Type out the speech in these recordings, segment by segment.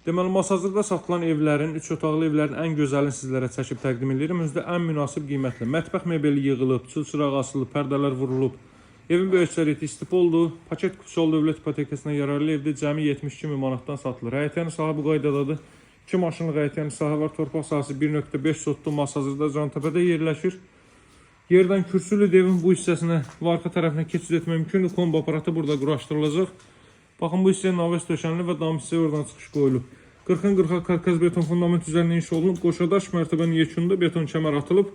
Deməli, Masazırda satılan evlərin, 3 otaqlı evlərin ən gözəlini sizlərə çəkib təqdim edirəm. Özdə ən münasib qiymətlə. Mətbəx mebeli yığılıb, çılçıraq asılıb, pərdələr vurulub. Evin böyük əksəriyyəti istipoldur. Paket kutusu dövlət ipotekasına yararlı evdə cəmi 72 min manatdan satılır. Həyətyanı sahə bu qaydadadır. 2 maşınlıq həyətyanı sahə var. Torpaq sahəsi 1.5 sotlu Masazırda Cantəpədə yerləşir. Yerdən kürsülü evin bu hissəsinə və arxa tərəfinə keçid etmək mümkündür. Kombo aparatı burada quraşdırılacaq. Baxın, bu hissəyə naves döşənli və dam hissəyə oradan çıxış qoyulub. 40-ın 40'a karkaz beton fundament üzərində inşa olunub. Qoşadaş mərtəbənin yekununda beton kəmər atılıb.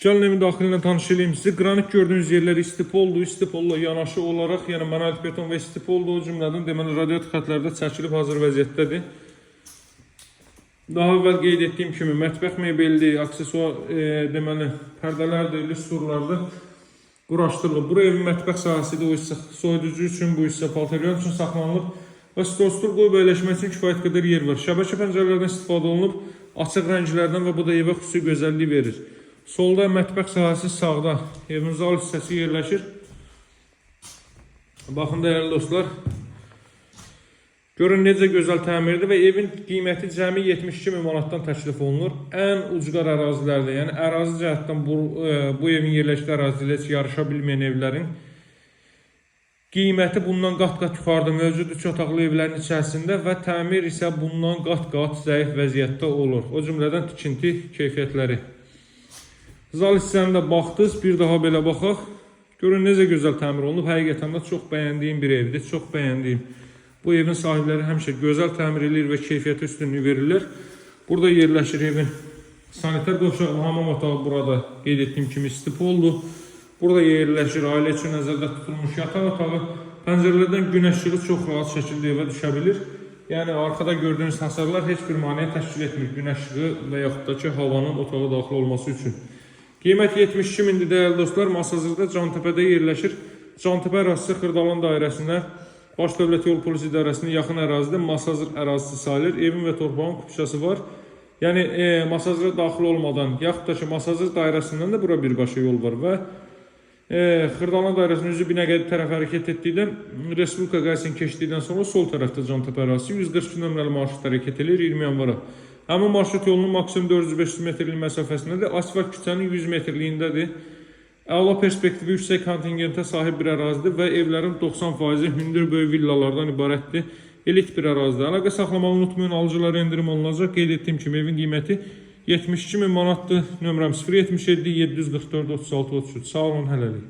Gəlin evin daxilindən tanış edeyim sizi. Qranit gördüyünüz yerlər istipoldur. İstipolla yanaşı olaraq, yəni monolit beton və istipoldur. O cümlədən deməli radiator xətləri də çəkilib hazır vəziyyətdədir. Daha əvvəl qeyd etdiyim kimi mətbəx mebelli, aksesuar deməli pərdələrdir, lüstrlardır. Quraşdırılıb. Bura evin mətbəx sahəsidir. O hissə soyuducu üçün, bu hissə palteryon üçün saxlanılıb. Və stol qoyub əyləşmək üçün kifayət qədər yer var. Şəbəkə pəncərələrdən istifadə olunub. Açıq rənglərdən və bu da evə xüsusi gözəllik verir. Solda mətbəx sahəsi, sağda evin zal hissəsi yerləşir. Baxın dəyərli dostlar. Görün necə gözəl təmirdir və evin qiyməti cəmi 72 min manatdan təklif olunur. Ən ucqar ərazilərdə, yəni ərazi cəhətdən bu evin yerləşdiyi ərazidə heç yarışa bilməyən evlərin qiyməti bundan qat-qat yuxarıda mövcud 3 otaqlı evlərin içərisində və təmir isə bundan qat-qat zəif vəziyyətdə olur. O cümlədən tikinti keyfiyyətləri. Zal hissəndə baxdınız, bir daha belə baxaq. Görün necə gözəl təmir olunub. Həqiqətən də çox bəyəndiyim bir evdir, çox bəyəndiyim. Bu evin sahibləri həmişə gözəl təmir edir və keyfiyyətə üstünlük verirlər. Burada yerləşir evin sanitar qovşağı, hamam otağı burada qeyd etdiyim kimi istipoldur. Burada yerləşir ailə üçün nəzərdə tutulmuş yataq otağı. Pəncərələrdən günəş işığı çox rahat şəkildə evə düşə bilir. Yəni arkada gördüyünüz hasarlar heç bir maneə təşkil etmir günəş işığı və yaxud da ki havanın otağa daxil olması üçün. Qiymət 72 mindir dəyərli dostlar. Masazırda Cantəpədə yerləşir. Cantəpə ərazisi Xırdalan dairəsində Baş Dövlət Yol Polisi İdarəsinin yaxın ərazidə Masazır ərazisi sayılır. Evin və torpağın kupçası var. Yəni Masazıra daxil olmadan, yaxud da ki Masazır dairəsindən də bura birbaşa yol var və Xırdalan dairəsinin üzü Binəqədi tərəf hərəkət etdikdən, Respublika qayısını keçdikdən sonra sol tərəfdə Cantəpə ərazisi 142 nömrəli marşrut hərəkət edir 20 yanvara. Həmin marşrut yolunun maksimum 400-500 metrlik məsafəsindədir. Asfalt küçənin 100 metrliyindədir. Əla perspektivi yüksək kontingentə sahib bir ərazidir və evlərin 90%-i hündür böyük villalardan ibarətdir. Elit bir ərazidir. Əlaqə saxlamağı unutmayın, alıcılara endirim olunacaq. Qeyd etdiyim kimi evin qiyməti 72 min manatdır. Nömrəm 077 744 36 33. Sağ olun, hələlik.